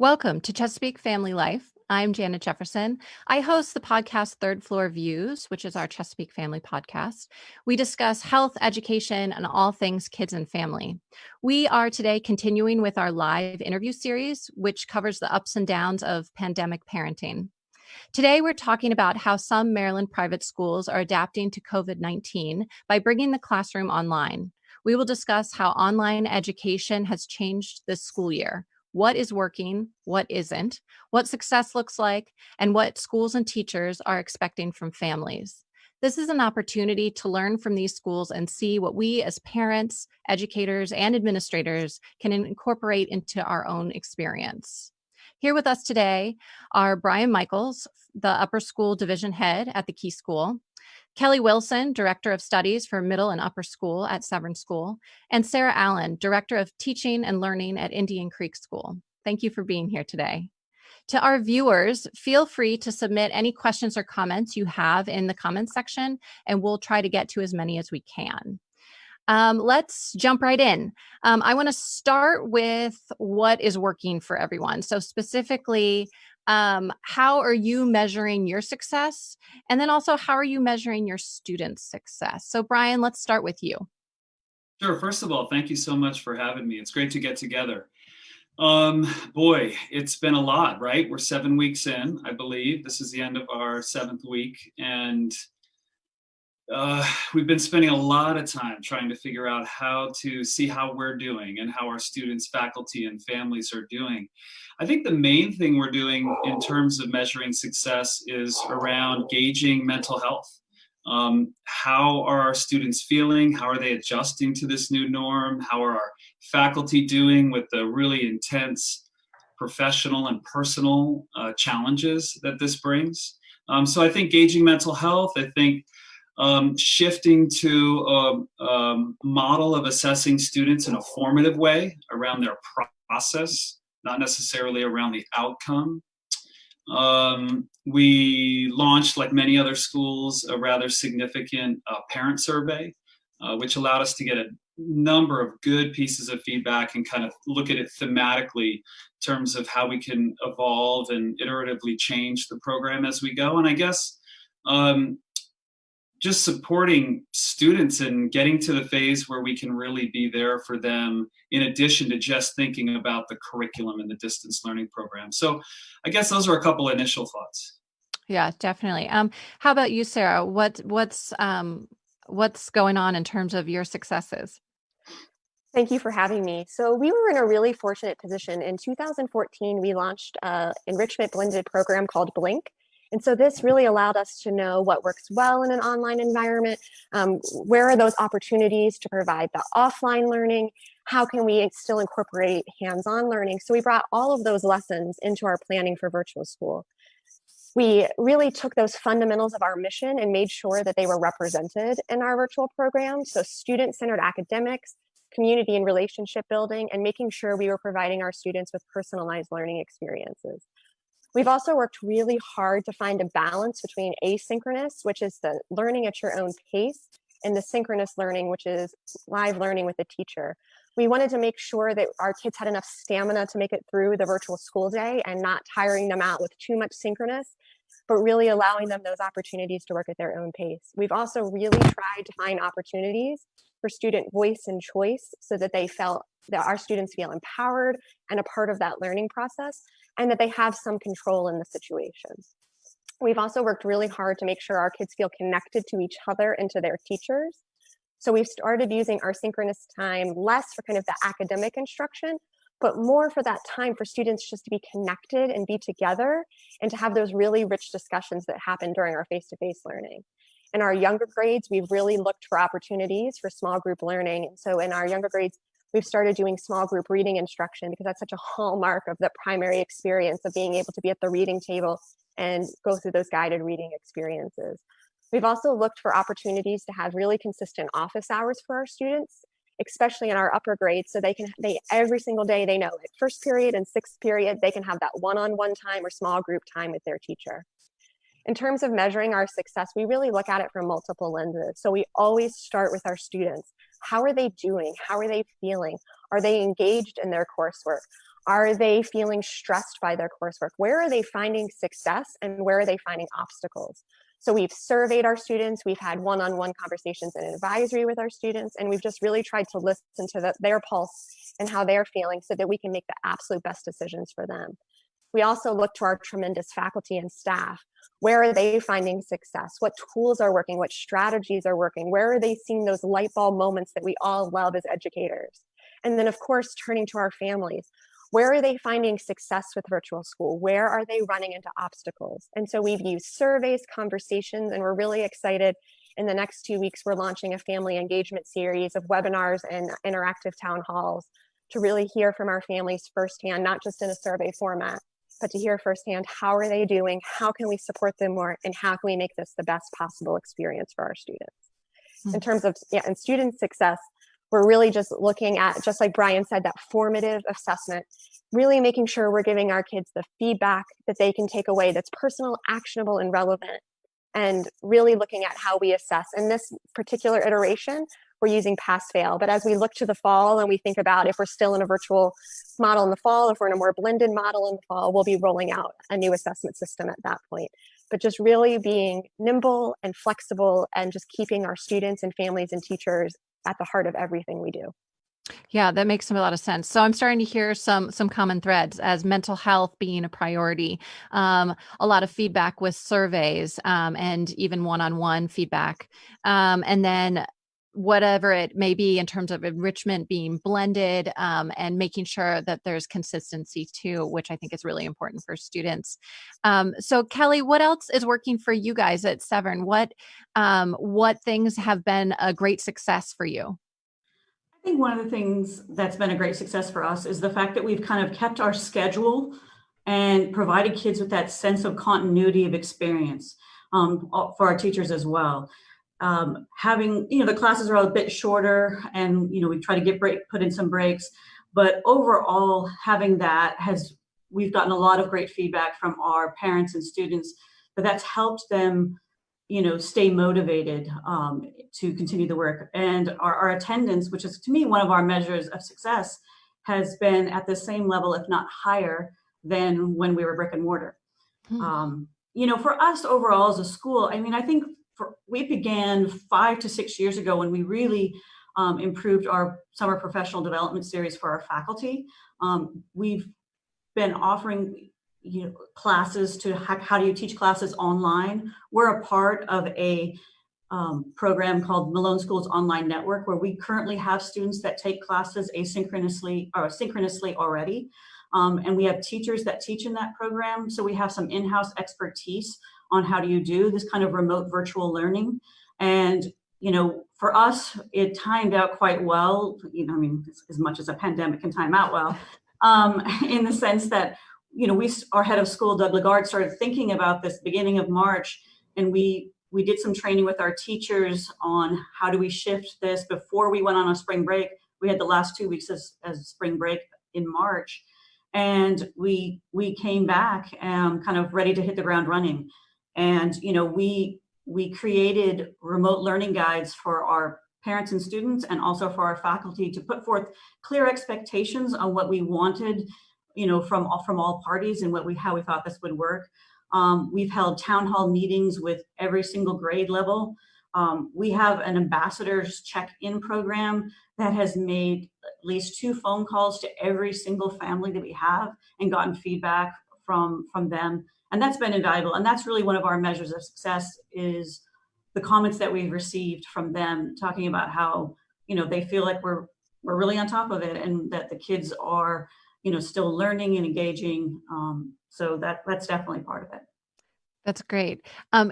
Welcome to Chesapeake Family Life. I'm Janet Jefferson. I host the podcast Third Floor Views, which is our Chesapeake Family podcast. We discuss health, education, and all things kids and family. We are today continuing with our live interview series, which covers the ups and downs of pandemic parenting. Today, we're talking about how some Maryland private schools are adapting to COVID-19 by bringing the classroom online. We will discuss how online education has changed this school year, what is working, what isn't, what success looks like, and what schools and teachers are expecting from families. This is an opportunity to learn from these schools and see what we as parents, educators, and administrators can incorporate into our own experience. Here with us today are Brian Michaels, the upper school division head at the Key School, Kelly Wilson, Director of Studies for Middle and Upper School at Severn School, and Sarah Allen, Director of Teaching and Learning at Indian Creek School. Thank you for being here today. To our viewers, feel free to submit any questions or comments you have in the comments section, and we'll try to get to as many as we can. Let's jump right in. I want to start with what is working for everyone. So specifically, how are you measuring your success? And then also, how are you measuring your students' success? So Brian, let's start with you. Sure. First of all, thank you so much for having me. It's great to get together. Boy, it's been a lot, right? We're 7 weeks in, I believe. This is the end of our 7th week. And we've been spending a lot of time trying to figure out how to see how we're doing and how our students, faculty, and families are doing. I think the main thing we're doing in terms of measuring success is around gauging mental health. How are our students feeling? How are they adjusting to this new norm? How are our faculty doing with the really intense professional and personal challenges that this brings? So I think gauging mental health, I think shifting to a model of assessing students in a formative way around their process, not necessarily around the outcome. We launched, like many other schools, a rather significant parent survey, which allowed us to get a number of good pieces of feedback and kind of look at it thematically in terms of how we can evolve and iteratively change the program as we go. And I guess just supporting students and getting to the phase where we can really be there for them in addition to just thinking about the curriculum and the distance learning program. So I guess those are a couple initial thoughts. Yeah, definitely. How about you, Sarah? What's going on in terms of your successes? Thank you for having me. So we were in a really fortunate position. In 2014, we launched an enrichment blended program called Blink. And so this really allowed us to know what works well in an online environment, where are those opportunities to provide the offline learning, how can we still incorporate hands-on learning. So we brought all of those lessons into our planning for virtual school. We really took those fundamentals of our mission and made sure that they were represented in our virtual program. So student-centered academics, community and relationship building, and making sure we were providing our students with personalized learning experiences. We've also worked really hard to find a balance between asynchronous, which is the learning at your own pace, and the synchronous learning, which is live learning with a teacher. We wanted to make sure that our kids had enough stamina to make it through the virtual school day and not tiring them out with too much synchronous, but really allowing them those opportunities to work at their own pace. We've also really tried to find opportunities for student voice and choice so that they felt that our students feel empowered and a part of that learning process, and that they have some control in the situation. We've also worked really hard to make sure our kids feel connected to each other and to their teachers. So we've started using our synchronous time less for kind of the academic instruction, but more for that time for students just to be connected and be together and to have those really rich discussions that happen during our face-to-face learning. In our younger grades, we've really looked for opportunities for small group learning. And so in our younger grades, we've started doing small group reading instruction because that's such a hallmark of the primary experience of being able to be at the reading table and go through those guided reading experiences. We've also looked for opportunities to have really consistent office hours for our students, especially in our upper grades, so they every single day they know at first period and sixth period, they can have that one-on-one time or small group time with their teacher. In terms of measuring our success, we really look at it from multiple lenses. So we always start with our students. How are they doing? How are they feeling? Are they engaged in their coursework? Are they feeling stressed by their coursework? Where are they finding success and where are they finding obstacles? So we've surveyed our students, we've had one-on-one conversations and advisory with our students, and we've just really tried to listen to their pulse and how they're feeling so that we can make the absolute best decisions for them. We also look to our tremendous faculty and staff. Where are they finding success? What tools are working? What strategies are working? Where are they seeing those light bulb moments that we all love as educators? And then, of course, turning to our families. Where are they finding success with virtual school? Where are they running into obstacles? And so we've used surveys, conversations, and we're really excited. In the next 2 weeks, we're launching a family engagement series of webinars and interactive town halls to really hear from our families firsthand, not just in a survey format, but to hear firsthand, how are they doing? How can we support them more? And how can we make this the best possible experience for our students? In terms of and student success, we're really just looking at, just like Brian said, that formative assessment, really making sure we're giving our kids the feedback that they can take away that's personal, actionable, and relevant, and really looking at how we assess. In this particular iteration, we're using pass-fail, but as we look to the fall and we think about if we're still in a virtual model in the fall, if we're in a more blended model in the fall, we'll be rolling out a new assessment system at that point. But just really being nimble and flexible and just keeping our students and families and teachers at the heart of everything we do. Yeah, that makes a lot of sense. So I'm starting to hear some common threads as mental health being a priority, a lot of feedback with surveys, and even one-on-one feedback, and then whatever it may be in terms of enrichment being blended, and making sure that there's consistency too, which I think is really important for students. So Kelly, what else is working for you guys at Severn? What things have been a great success for you? I think one of the things that's been a great success for us is the fact that we've kind of kept our schedule and provided kids with that sense of continuity of experience, for our teachers as well. Having, the classes are a bit shorter and, we try to put in some breaks, but overall having that we've gotten a lot of great feedback from our parents and students, but that's helped them stay motivated to continue the work. And our attendance, which is to me one of our measures of success, has been at the same level, if not higher, than when we were brick and mortar. For us overall as a school, I think we began 5 to 6 years ago when we really improved our summer professional development series for our faculty. We've been offering classes to how do you teach classes online. We're a part of a program called Malone School's Online Network, where we currently have students that take classes asynchronously or synchronously already. And we have teachers that teach in that program. So we have some in-house expertise on how do you do this kind of remote virtual learning. And, for us, it timed out quite well, as much as a pandemic can time out well, in the sense that our head of school, Doug Lagarde, started thinking about this beginning of March, and we did some training with our teachers on how do we shift this before we went on a spring break. We had the last 2 weeks as spring break in March, and we came back kind of ready to hit the ground running. And we created remote learning guides for our parents and students, and also for our faculty, to put forth clear expectations on what we wanted from all parties and how we thought this would work. We've held town hall meetings with every single grade level. We have an ambassadors check-in program that has made at least 2 phone calls to every single family that we have and gotten feedback from them. And that's been invaluable. And that's really one of our measures of success, is the comments that we've received from them talking about how, they feel like we're really on top of it, and that the kids are still learning and engaging. So that's definitely part of it. That's great.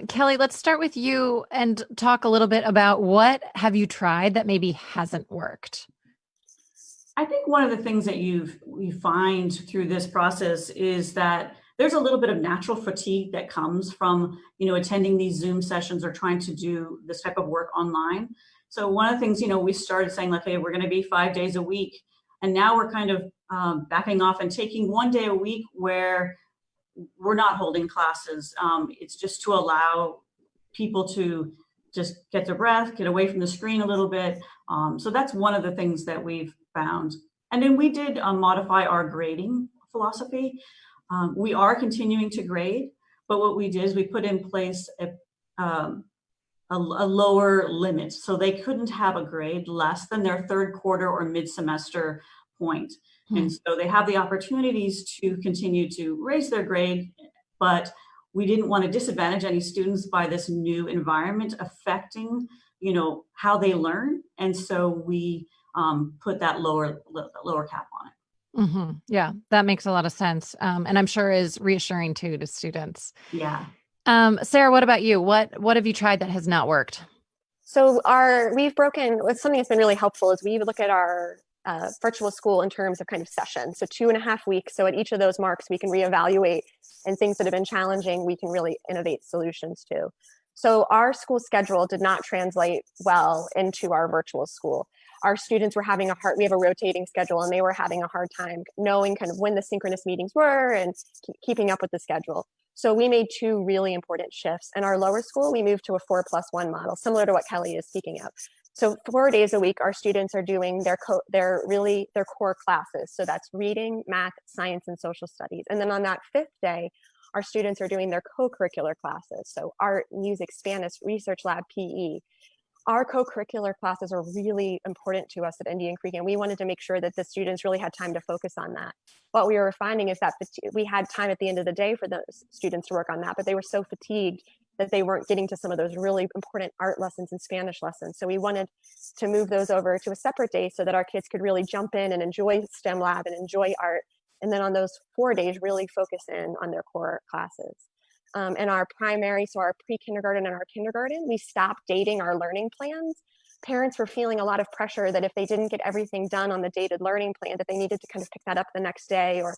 Kelly, let's start with you and talk a little bit about what have you tried that maybe hasn't worked? I think one of the things that we find through this process is that there's a little bit of natural fatigue that comes from, attending these Zoom sessions or trying to do this type of work online. So one of the things, we started saying, like, hey, we're going to be 5 days a week. And now we're kind of backing off and taking 1 day a week where we're not holding classes. It's just to allow people to just get their breath, get away from the screen a little bit. So that's one of the things that we've found. And then we did modify our grading philosophy. We are continuing to grade, but what we did is we put in place a lower limit. So they couldn't have a grade less than their third quarter or mid-semester point. And so they have the opportunities to continue to raise their grade, but we didn't want to disadvantage any students by this new environment affecting, how they learn. And so we put that lower cap on it. Mm-hmm. Yeah, that makes a lot of sense. And I'm sure is reassuring too to students. Yeah. Sarah, what about you? What have you tried that has not worked? So we've broken, something that's been really helpful is we look at our virtual school in terms of kind of sessions. So 2.5 weeks. So at each of those marks, we can reevaluate, and things that have been challenging, we can really innovate solutions to. So our school schedule did not translate well into our virtual school. Our students were having we have a rotating schedule, and they were having a hard time knowing kind of when the synchronous meetings were and keeping up with the schedule. So we made 2 really important shifts. In our lower school, we moved to a 4+1 model, similar to what Kelly is speaking of. So 4 days a week, our students are doing their core classes. So that's reading, math, science, and social studies. And then on that 5th day, our students are doing their co-curricular classes. So art, music, Spanish, research lab, PE. Our co-curricular classes are really important to us at Indian Creek, and we wanted to make sure that the students really had time to focus on that. What we were finding is that we had time at the end of the day for those students to work on that, but they were so fatigued that they weren't getting to some of those really important art lessons and Spanish lessons. So we wanted to move those over to a separate day so that our kids could really jump in and enjoy STEM lab and enjoy art. And then on those 4 days, really focus in on their core classes. In our primary, so our pre-kindergarten and our kindergarten, we stopped dating our learning plans. Parents were feeling a lot of pressure that if they didn't get everything done on the dated learning plan, that they needed to kind of pick that up the next day or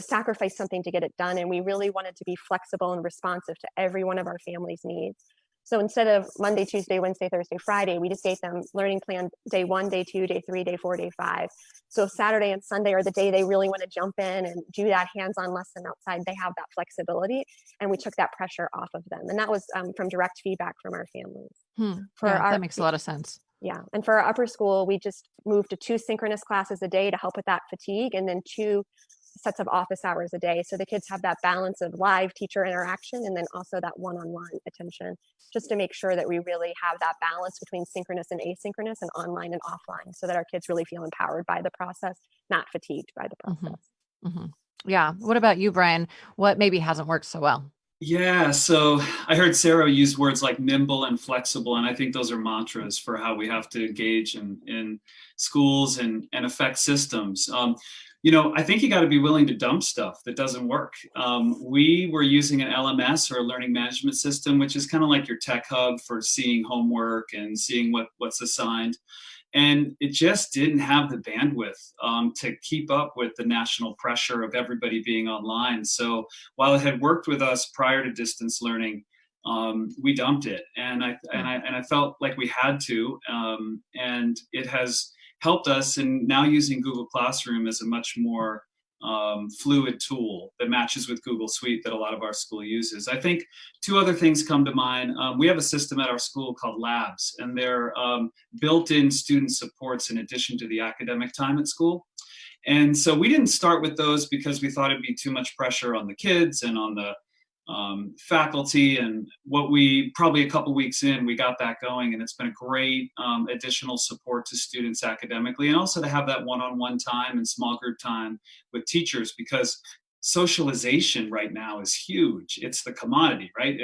sacrifice something to get it done. And we really wanted to be flexible and responsive to every one of our family's needs. So instead of Monday, Tuesday, Wednesday, Thursday, Friday, we just gave them learning plan day 1, day 2, day 3, day 4, day 5. So Saturday and Sunday are the day they really want to jump in and do that hands-on lesson outside. They have that flexibility, and we took that pressure off of them. And that was from direct feedback from our families. That makes a lot of sense. Yeah. And for our upper school, we just moved to 2 synchronous classes a day to help with that fatigue, and then 2 sets of office hours a day. So the kids have that balance of live teacher interaction and then also that one-on-one attention, just to make sure that we really have that balance between synchronous and asynchronous and online and offline, so that our kids really feel empowered by the process, not fatigued by the process. Mm-hmm. Yeah. What about you, Brian? What maybe hasn't worked so well? Yeah, so I heard Sarah use words like nimble and flexible, and I think those are mantras for how we have to engage in schools and affect systems. I think you got to be willing to dump stuff that doesn't work. We were using an LMS, or a learning management system, which is kind of like your tech hub for seeing homework and seeing what's assigned. And it just didn't have the bandwidth to keep up with the national pressure of everybody being online. So while it had worked with us prior to distance learning, we dumped it, and I felt like we had to, and it has helped us. And now using Google Classroom is a much more fluid tool that matches with Google Suite that a lot of our school uses. I think 2 other things come to mind. We have a system at our school called Labs, and they're built-in student supports in addition to the academic time at school. And so we didn't start with those because we thought it'd be too much pressure on the kids and on the faculty. And what we probably a couple weeks in, we got that going, and it's been a great additional support to students academically, and also to have that one-on-one time and small group time with teachers, because socialization right now is huge. It's the commodity, right?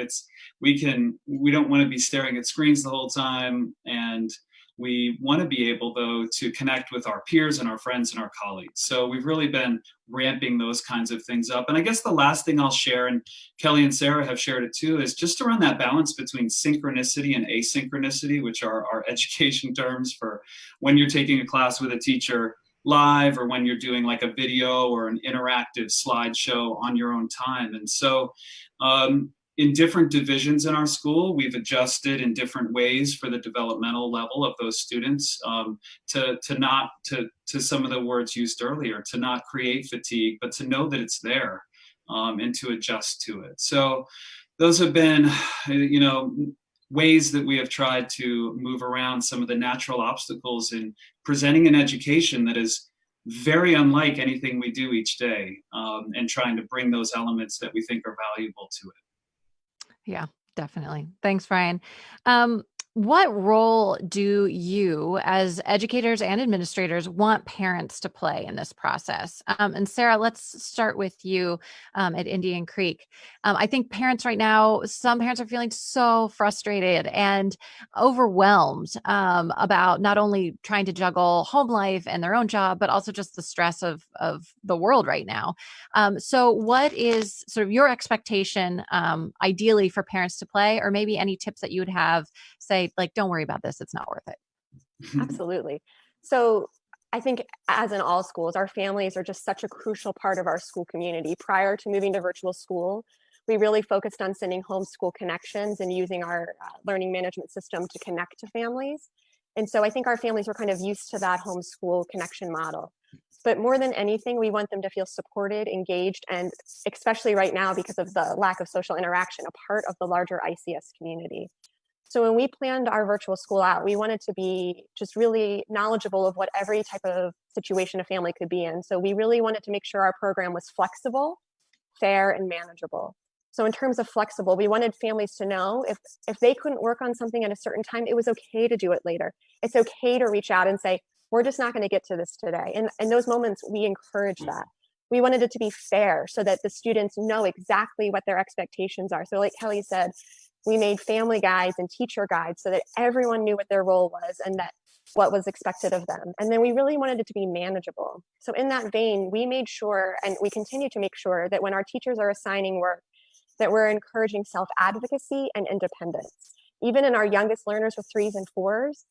We don't want to be staring at screens the whole time, and we want to be able, though, to connect with our peers and our friends and our colleagues. So we've really been ramping those kinds of things up. And I guess the last thing I'll share, and Kelly and Sarah have shared it too, is just around that balance between synchronicity and asynchronicity, which are our education terms for when you're taking a class with a teacher live, or when you're doing like a video or an interactive slideshow on your own time. And so in different divisions in our school, we've adjusted in different ways for the developmental level of those students, to some of the words used earlier, to not create fatigue, but to know that it's there, and to adjust to it. So those have been, ways that we have tried to move around some of the natural obstacles in presenting an education that is very unlike anything we do each day, and trying to bring those elements that we think are valuable to it. Yeah, definitely. Thanks, Brian. What role do you, as educators and administrators, want parents to play in this process? And Sarah, let's start with you at Indian Creek. I think parents right now, some parents are feeling so frustrated and overwhelmed about not only trying to juggle home life and their own job, but also just the stress of the world right now. So what is sort of your expectation, ideally, for parents to play, or maybe any tips that you would have, say, like, don't worry about this, it's not worth it? Absolutely. So I think, as in all schools, our families are just such a crucial part of our school community. Prior to moving to virtual school, we really focused on sending homeschool connections and using our learning management system to connect to families. And so I think our families were kind of used to that homeschool connection model. But more than anything, we want them to feel supported, engaged, and especially right now, because of the lack of social interaction, a part of the larger ICS community. So when we planned our virtual school out, we wanted to be just really knowledgeable of what every type of situation a family could be in. So we really wanted to make sure our program was flexible, fair, and manageable. So in terms of flexible, we wanted families to know if they couldn't work on something at a certain time, it was okay to do it later. It's okay to reach out and say, we're just not going to get to this today. And in those moments, we encourage that. We wanted it to be fair so that the students know exactly what their expectations are. So like Kelly said, we made family guides and teacher guides so that everyone knew what their role was and that what was expected of them. And then we really wanted it to be manageable. So in that vein, we made sure, and we continue to make sure, that when our teachers are assigning work, that we're encouraging self-advocacy and independence. Even in our youngest learners with 3s and 4s,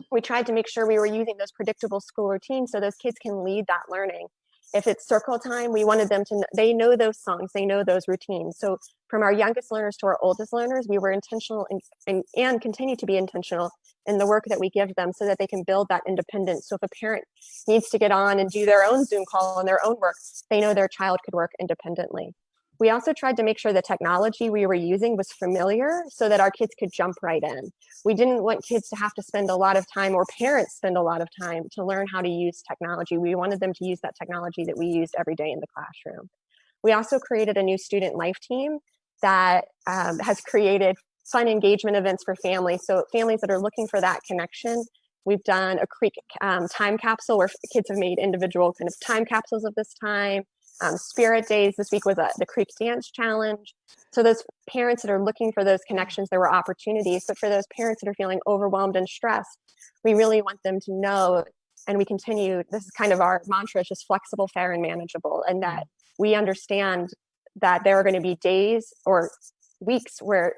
we tried to make sure we were using those predictable school routines so those kids can lead that learning. If it's circle time, we wanted them to, they know those songs, they know those routines. So from our youngest learners to our oldest learners, we were intentional and continue to be intentional in the work that we give them so that they can build that independence. So if a parent needs to get on and do their own Zoom call on their own work, they know their child could work independently. We also tried to make sure the technology we were using was familiar so that our kids could jump right in. We didn't want kids to have to spend a lot of time, or parents spend a lot of time, to learn how to use technology. We wanted them to use that technology that we used every day in the classroom. We also created a new student life team that has created fun engagement events for families. So families that are looking for that connection, we've done a Creek time capsule where kids have made individual kind of time capsules of this time. Spirit Days this week was the Creek Dance Challenge. So those parents that are looking for those connections, there were opportunities. But for those parents that are feeling overwhelmed and stressed, we really want them to know, and we continue, this is kind of our mantra, is just flexible, fair, and manageable. And that we understand that there are going to be days or weeks where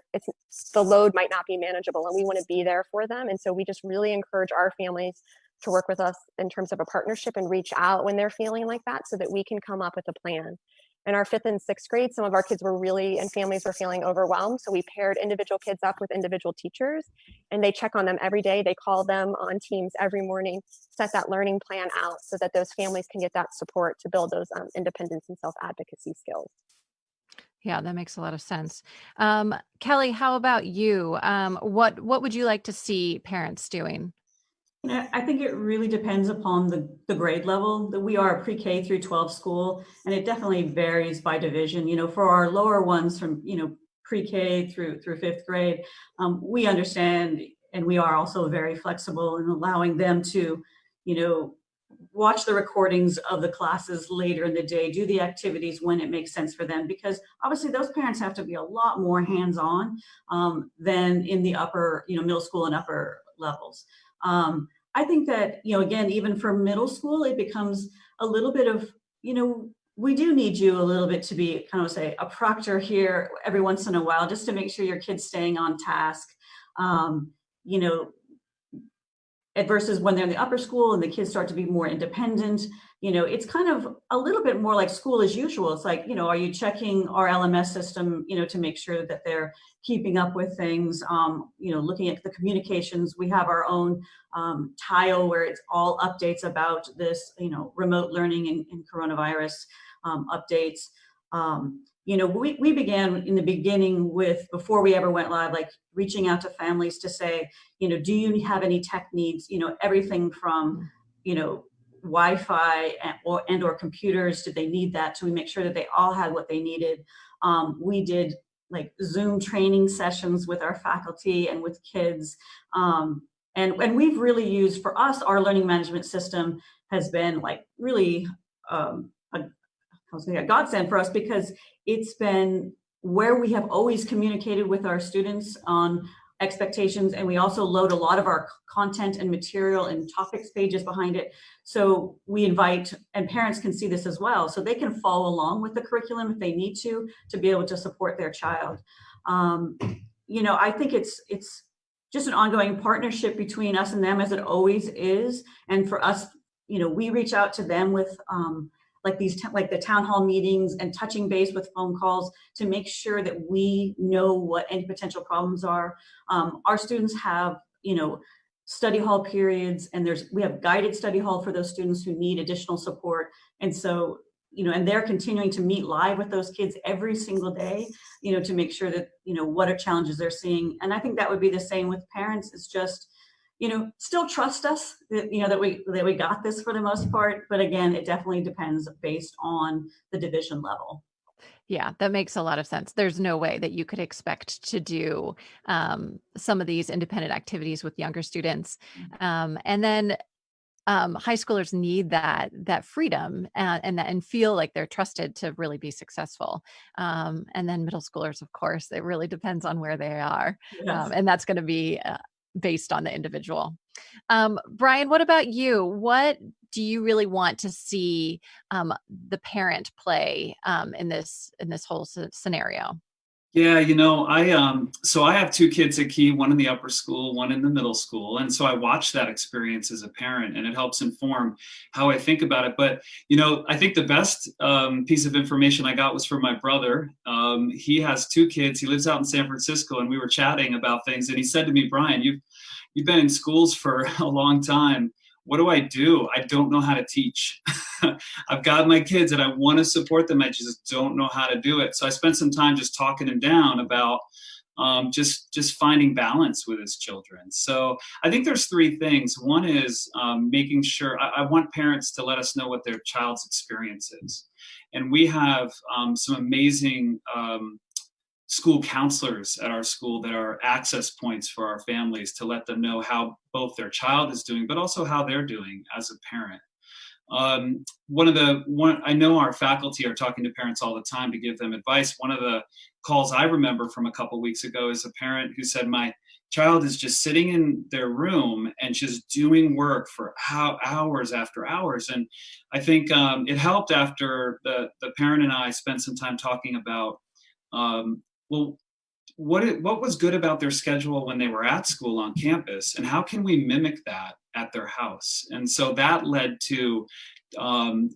the load might not be manageable, and we want to be there for them. And so we just really encourage our families to work with us in terms of a partnership and reach out when they're feeling like that so that we can come up with a plan. In our 5th and 6th grade, some of our kids were and families were feeling overwhelmed. So we paired individual kids up with individual teachers, and they check on them every day. They call them on Teams every morning, set that learning plan out so that those families can get that support to build those independence and self-advocacy skills. Yeah, that makes a lot of sense. Kelly, how about you? What would you like to see parents doing? I think it really depends upon the grade level. That we are a pre-K through 12 school, and it definitely varies by division. For our lower ones from pre-K through 5th grade, we understand, and we are also very flexible in allowing them to watch the recordings of the classes later in the day, do the activities when it makes sense for them, because obviously those parents have to be a lot more hands-on than in the upper middle school and upper levels. I think that, again, even for middle school, it becomes a little bit of, we do need you a little bit to be kind of, say, a proctor here every once in a while, just to make sure your kid's staying on task, versus when they're in the upper school and the kids start to be more independent. It's kind of a little bit more like school as usual. It's like, are you checking our LMS system, to make sure that they're keeping up with things, looking at the communications. We have our own tile where it's all updates about this, remote learning and coronavirus updates. We began in the beginning with, before we ever went live, like reaching out to families to say, do you have any tech needs? Everything from, Wi-Fi and or computers? Did they need that? So we make sure that they all had what they needed. We did like Zoom training sessions with our faculty and with kids. And we've really used, for us, our learning management system has been like really a godsend for us, because it's been where we have always communicated with our students on expectations, and we also load a lot of our content and material and topics pages behind it. So we invite, and parents can see this as well, so they can follow along with the curriculum if they need to be able to support their child. I think it's just an ongoing partnership between us and them, as it always is. And for us, we reach out to them with like the town hall meetings and touching base with phone calls to make sure that we know what any potential problems are. Our students have, study hall periods, and we have guided study hall for those students who need additional support. And so, and they're continuing to meet live with those kids every single day, to make sure that, what are challenges they're seeing. And I think that would be the same with parents. It's just, still trust us that, that we got this for the most part. But again, it definitely depends based on the division level. Yeah, that makes a lot of sense. There's no way that you could expect to do some of these independent activities with younger students. And then high schoolers need that freedom and feel like they're trusted to really be successful. And then middle schoolers, of course, it really depends on where they are. Yes. And that's going to be based on the individual. Brian, what about you? What do you really want to see the parent play in this whole scenario? Yeah, so I have two kids at Key, one in the upper school, one in the middle school. And so I watch that experience as a parent, and it helps inform how I think about it. But, I think the best piece of information I got was from my brother. He has two kids. He lives out in San Francisco, and we were chatting about things. And he said to me, Brian, you've been in schools for a long time. What do? I don't know how to teach. I've got my kids and I want to support them. I just don't know how to do it. So I spent some time just talking him down about just finding balance with his children. So I think there's three things. One is making sure I want parents to let us know what their child's experience is. And we have some amazing school counselors at our school that are access points for our families to let them know how both their child is doing, but also how they're doing as a parent. I know our faculty are talking to parents all the time to give them advice. One of the calls I remember from a couple of weeks ago is a parent who said, my child is just sitting in their room and just doing work for hours after hours. And I think it helped after the parent and I spent some time talking about, what was good about their schedule when they were at school on campus, and how can we mimic that at their house? And so that led to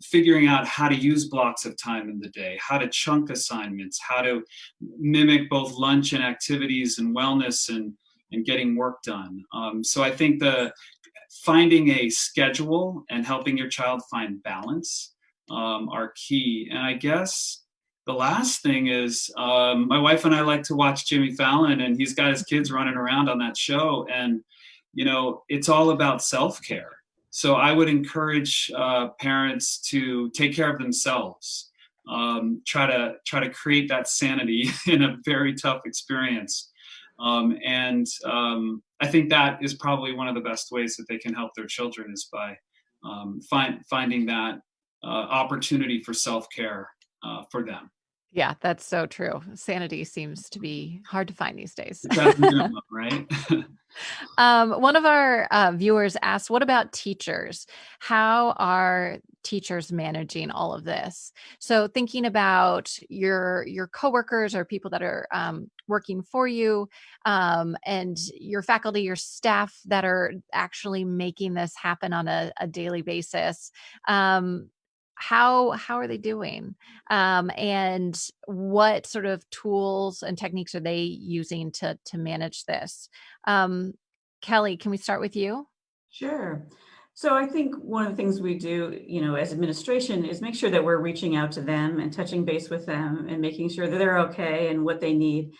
figuring out how to use blocks of time in the day, how to chunk assignments, how to mimic both lunch and activities and wellness and getting work done. So I think finding a schedule and helping your child find balance are key. And I guess the last thing is my wife and I like to watch Jimmy Fallon, and he's got his kids running around on that show. And, it's all about self-care. So I would encourage parents to take care of themselves, try to create that sanity in a very tough experience. And I think that is probably one of the best ways that they can help their children, is by finding that opportunity for self-care for them. Yeah, that's so true. Sanity seems to be hard to find these days. Right? One of our viewers asked, what about teachers? How are teachers managing all of this? So thinking about your coworkers or people that are working for you, and your faculty, your staff that are actually making this happen on a daily basis. How are they doing? And what sort of tools and techniques are they using to manage this? Kelly, can we start with you? Sure. So I think one of the things we do, as administration, is make sure that we're reaching out to them and touching base with them and making sure that they're okay and what they need.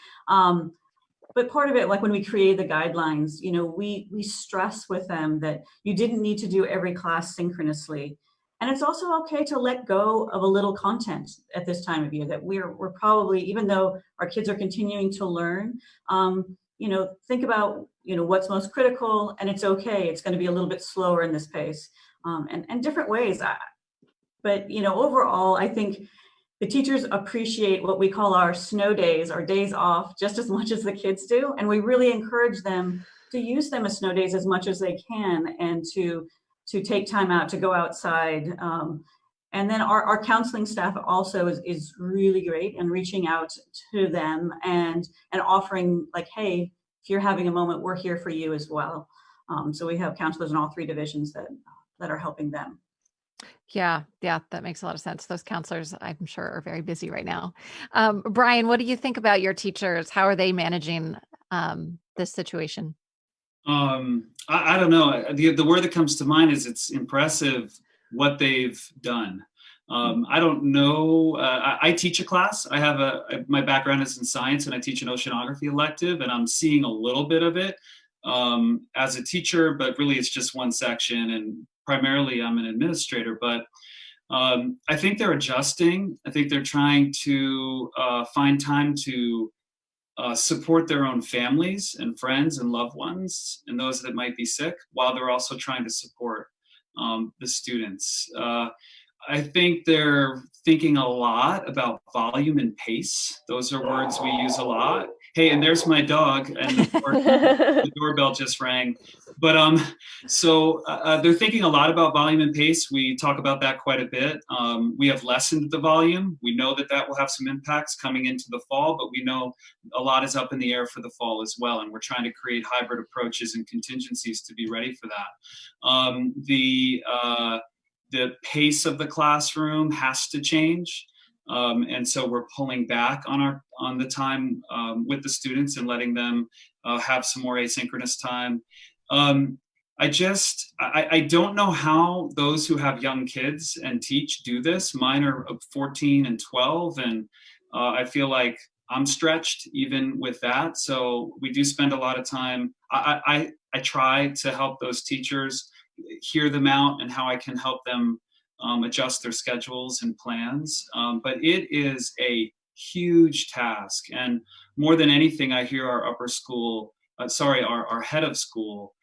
But part of it, like when we create the guidelines, we stress with them that you didn't need to do every class synchronously. And it's also okay to let go of a little content at this time of year, that we're probably, even though our kids are continuing to learn, think about, what's most critical, and it's okay. It's going to be a little bit slower in this pace, and different ways. But, overall, I think the teachers appreciate what we call our snow days, our days off, just as much as the kids do. And we really encourage them to use them as snow days as much as they can, and to take time out to go outside. And then our counseling staff also is really great, and reaching out to them and offering, like, hey, if you're having a moment, we're here for you as well. So we have counselors in all 3 divisions that are helping them. Yeah, that makes a lot of sense. Those counselors, I'm sure, are very busy right now. Brian, what do you think about your teachers? How are they managing this situation? I don't know. The word that comes to mind is it's impressive what they've done. I don't know. I teach a class. I have my background is in science, and I teach an oceanography elective, and I'm seeing a little bit of it as a teacher, but really it's just one section, and primarily I'm an administrator. But I think they're adjusting. I think they're trying to find time to support their own families and friends and loved ones and those that might be sick, while they're also trying to support the students. I think they're thinking a lot about volume and pace. Those are words we use a lot. Hey, and there's my dog, and the doorbell just rang. But so they're thinking a lot about volume and pace. We talk about that quite a bit. We have lessened the volume. We know that will have some impacts coming into the fall, but we know a lot is up in the air for the fall as well, and we're trying to create hybrid approaches and contingencies to be ready for that. The pace of the classroom has to change. And so we're pulling back on the time with the students and letting them have some more asynchronous time. I don't know how those who have young kids and teach do this. Mine are 14 and 12, and I feel like I'm stretched even with that. So we do spend a lot of time. I try to help those teachers, hear them out, and how I can help them adjust their schedules and plans. But it is a huge task. And more than anything, I hear our our head of school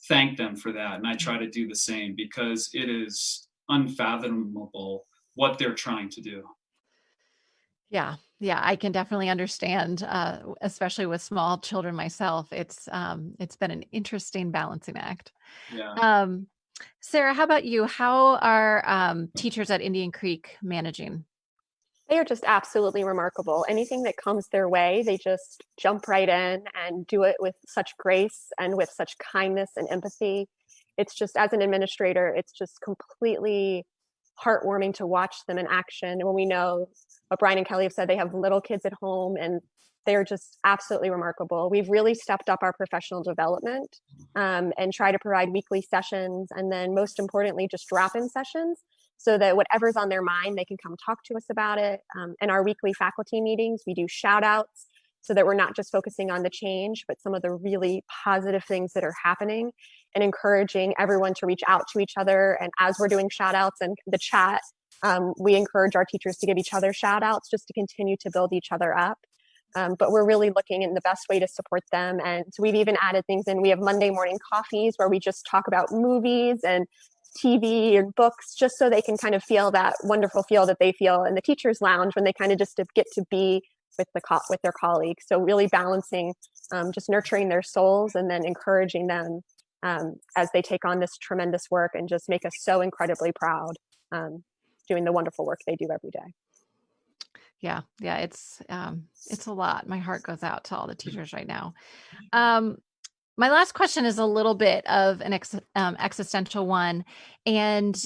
thank them for that. And I try to do the same, because it is unfathomable what they're trying to do. Yeah, I can definitely understand, especially with small children myself. It's been an interesting balancing act. Yeah. Sarah, how about you? How are teachers at Indian Creek managing? They are just absolutely remarkable. Anything that comes their way, they just jump right in and do it with such grace and with such kindness and empathy. It's just, as an administrator, it's just completely heartwarming to watch them in action. And when we know what Brian and Kelly have said, they have little kids at home, and they're just absolutely remarkable. We've really stepped up our professional development and try to provide weekly sessions, and then most importantly, just drop-in sessions, so that whatever's on their mind, they can come talk to us about it. In our weekly faculty meetings, we do shout outs, so that we're not just focusing on the change, but some of the really positive things that are happening, and encouraging everyone to reach out to each other. And as we're doing shout outs and the chat, we encourage our teachers to give each other shout outs, just to continue to build each other up. But we're really looking in the best way to support them. And so we've even added things in. We have Monday morning coffees where we just talk about movies and TV and books, just so they can kind of feel that wonderful feel that they feel in the teacher's lounge when they kind of just get to be with their colleagues. So really balancing, just nurturing their souls, and then encouraging them as they take on this tremendous work and just make us so incredibly proud, doing the wonderful work they do every day. Yeah, it's a lot. My heart goes out to all the teachers right now. My last question is a little bit of an existential one. And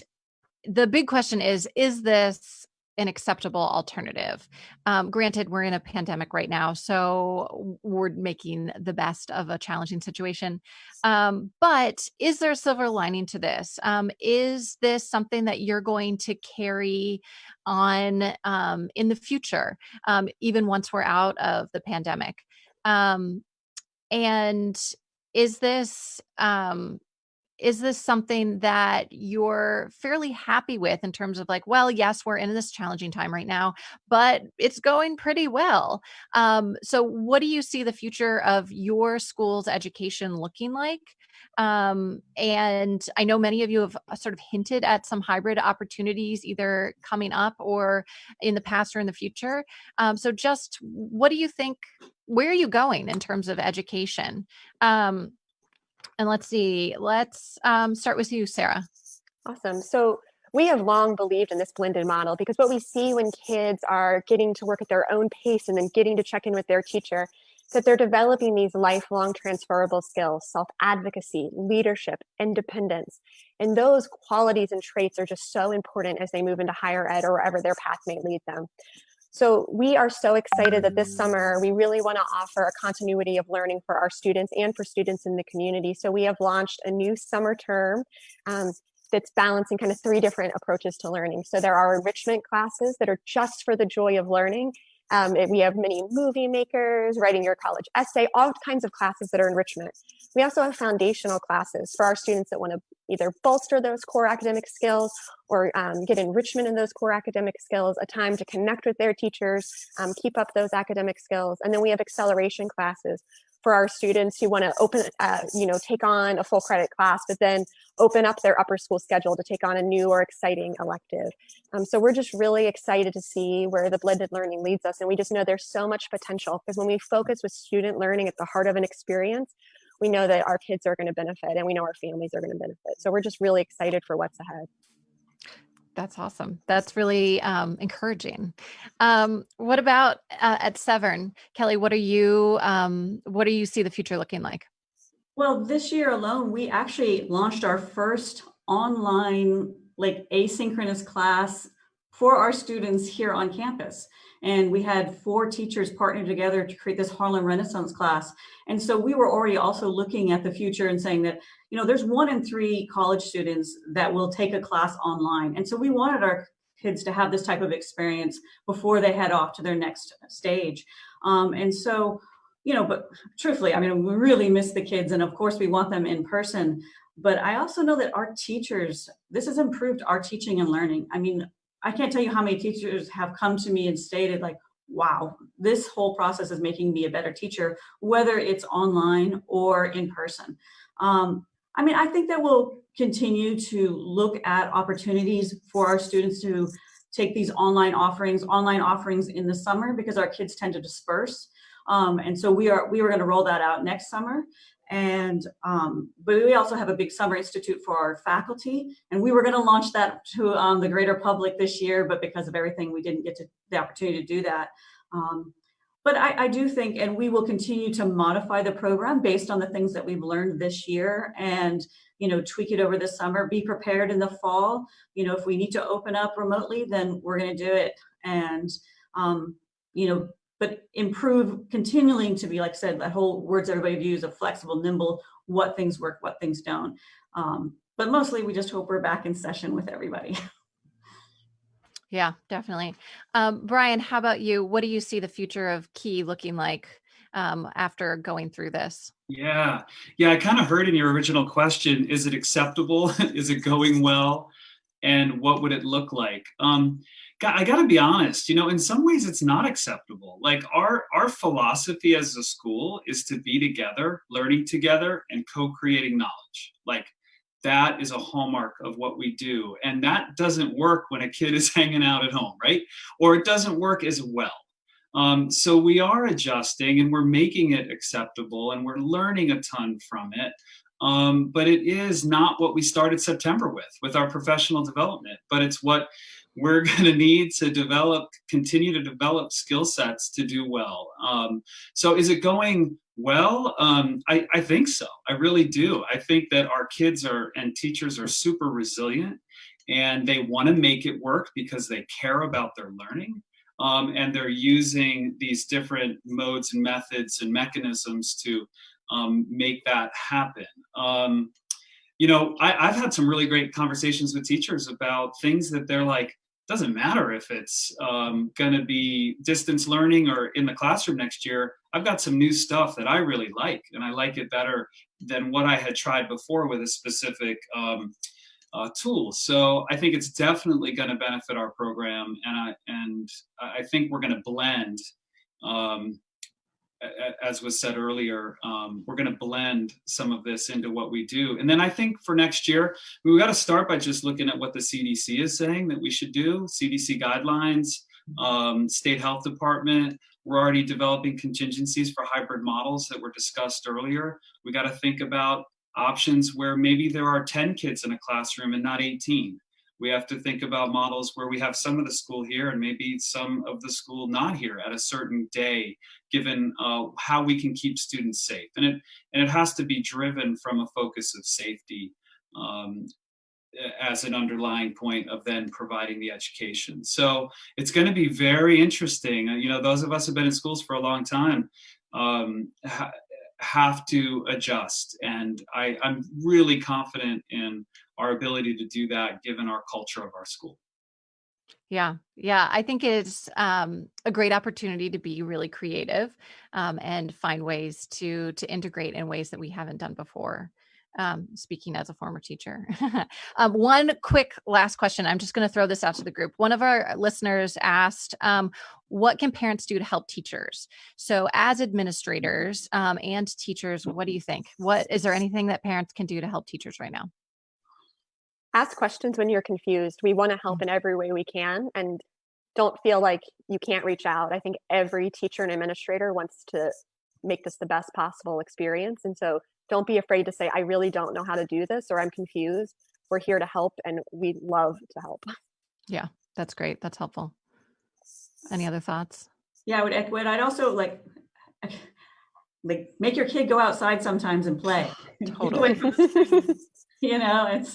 the big question is this an acceptable alternative? Granted, we're in a pandemic right now, so we're making the best of a challenging situation. But is there a silver lining to this? Is this something that you're going to carry on in the future, even once we're out of the pandemic? Um, and is this something that you're fairly happy with in terms of like, well, yes, we're in this challenging time right now, but it's going pretty well. So what do you see the future of your school's education looking like? And I know many of you have sort of hinted at some hybrid opportunities either coming up or in the past or in the future. So just what do you think, where are you going in terms of education? And let's see, let's start with you, Sarah. Awesome. So we have long believed in this blended model because what we see when kids are getting to work at their own pace and then getting to check in with their teacher, that they're developing these lifelong transferable skills, self-advocacy, leadership, independence. And those qualities and traits are just so important as they move into higher ed or wherever their path may lead them. So we are so excited that this summer, we really want to offer a continuity of learning for our students and for students in the community. So we have launched a new summer term that's balancing kind of 3 different approaches to learning. So there are enrichment classes that are just for the joy of learning. We have many movie makers, writing your college essay, all kinds of classes that are enrichment. We also have foundational classes for our students that want to either bolster those core academic skills or get enrichment in those core academic skills, a time to connect with their teachers, keep up those academic skills. And then we have acceleration classes for our students who want to open, take on a full credit class, but then open up their upper school schedule to take on a new or exciting elective. So we're just really excited to see where the blended learning leads us. And we just know there's so much potential because when we focus with student learning at the heart of an experience, we know that our kids are going to benefit and we know our families are going to benefit. So we're just really excited for what's ahead. That's awesome. That's really encouraging. What about at Severn? Kelly, what do you see the future looking like? Well, this year alone, we actually launched our first online, like asynchronous class for our students here on campus. And we had 4 teachers partner together to create this Harlem Renaissance class. And so we were already also looking at the future and saying that, there's 1 in 3 college students that will take a class online. And so we wanted our kids to have this type of experience before they head off to their next stage. But truthfully, we really miss the kids. And of course, we want them in person. But I also know that our teachers, this has improved our teaching and learning. I can't tell you how many teachers have come to me and stated like, wow, this whole process is making me a better teacher, whether it's online or in person. I think that we'll continue to look at opportunities for our students to take these online offerings in the summer because our kids tend to disperse. And so we were going to roll that out next summer. And but we also have a big summer institute for our faculty, and we were going to launch that to the greater public this year, but because of everything, we didn't get to the opportunity to do that. But I do think, and we will continue to modify the program based on the things that we've learned this year, and tweak it over the summer. Be prepared in the fall. If we need to open up remotely, then we're going to do it, and but improve, continuing to be, like I said, that whole words everybody views of flexible, nimble, what things work, what things don't. But mostly we just hope we're back in session with everybody. Yeah, definitely. Brian, how about you? What do you see the future of Key looking like after going through this? Yeah. I kind of heard in your original question, is it acceptable? Is it going well? And what would it look like? I got to be honest, in some ways it's not acceptable. Like our philosophy as a school is to be together, learning together and co-creating knowledge. Like that is a hallmark of what we do. And that doesn't work when a kid is hanging out at home, right? Or it doesn't work as well. So we are adjusting and we're making it acceptable and we're learning a ton from it. But it is not what we started September with our professional development, but it's what we're going to need to continue to develop skill sets to do well. So is it going well? I think so. I really do. I think that our kids and teachers are super resilient and they want to make it work because they care about their learning. And they're using these different modes and methods and mechanisms to make that happen. I've had some really great conversations with teachers about things that they're like, doesn't matter if it's going to be distance learning or in the classroom next year. I've got some new stuff that I really like, and I like it better than what I had tried before with a specific tool. So I think it's definitely going to benefit our program, and I think we're going to blend. Um, as was said earlier, we're going to blend some of this into what we do. And then I think for next year, we got to start by just looking at what the CDC is saying that we should do, CDC guidelines, state health department. We're already developing contingencies for hybrid models that were discussed earlier. We got to think about options where maybe there are 10 kids in a classroom and not 18. We have to think about models where we have some of the school here and maybe some of the school not here at a certain day, given how we can keep students safe. And it has to be driven from a focus of safety as an underlying point of then providing the education. So it's going to be very interesting. Those of us who have been in schools for a long time have to adjust. And I'm really confident in our ability to do that given our culture of our school. Yeah. I think it's a great opportunity to be really creative and find ways to integrate in ways that we haven't done before. Speaking as a former teacher. One quick last question. I'm just going to throw this out to the group. One of our listeners asked, what can parents do to help teachers? So as administrators and teachers, what do you think? Is there anything that parents can do to help teachers right now? Ask questions when you're confused. We want to help in every way we can, and don't feel like you can't reach out. I think every teacher and administrator wants to make this the best possible experience. And so don't be afraid to say, I really don't know how to do this, or I'm confused. We're here to help, and we'd love to help. Yeah, that's great. That's helpful. Any other thoughts? Yeah, I would echo it. I'd also like make your kid go outside sometimes and play. Totally. It's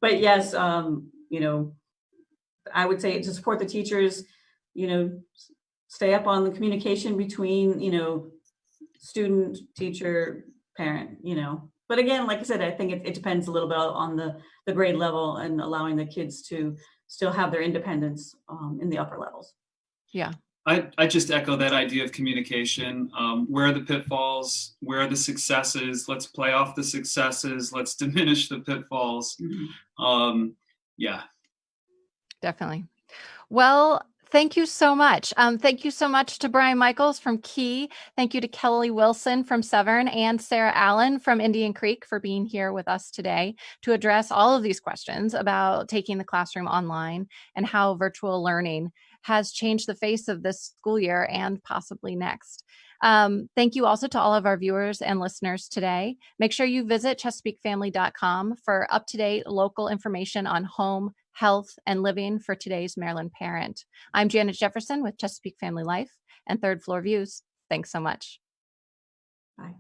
but yes, I would say to support the teachers, stay up on the communication between, student, teacher, parent, But again, like I said, I think it depends a little bit on the grade level and allowing the kids to still have their independence in the upper levels. Yeah. I just echo that idea of communication. Where are the pitfalls? Where are the successes? Let's play off the successes. Let's diminish the pitfalls. Yeah. Definitely. Well, thank you so much. Thank you so much to Brian Michaels from Key. Thank you to Kelly Wilson from Severn and Sarah Allen from Indian Creek for being here with us today to address all of these questions about taking the classroom online and how virtual learning has changed the face of this school year and possibly next. Thank you also to all of our viewers and listeners today. Make sure you visit ChesapeakeFamily.com for up-to-date local information on home, health, and living for today's Maryland parent. I'm Janet Jefferson with Chesapeake Family Life and Third Floor Views. Thanks so much. Bye.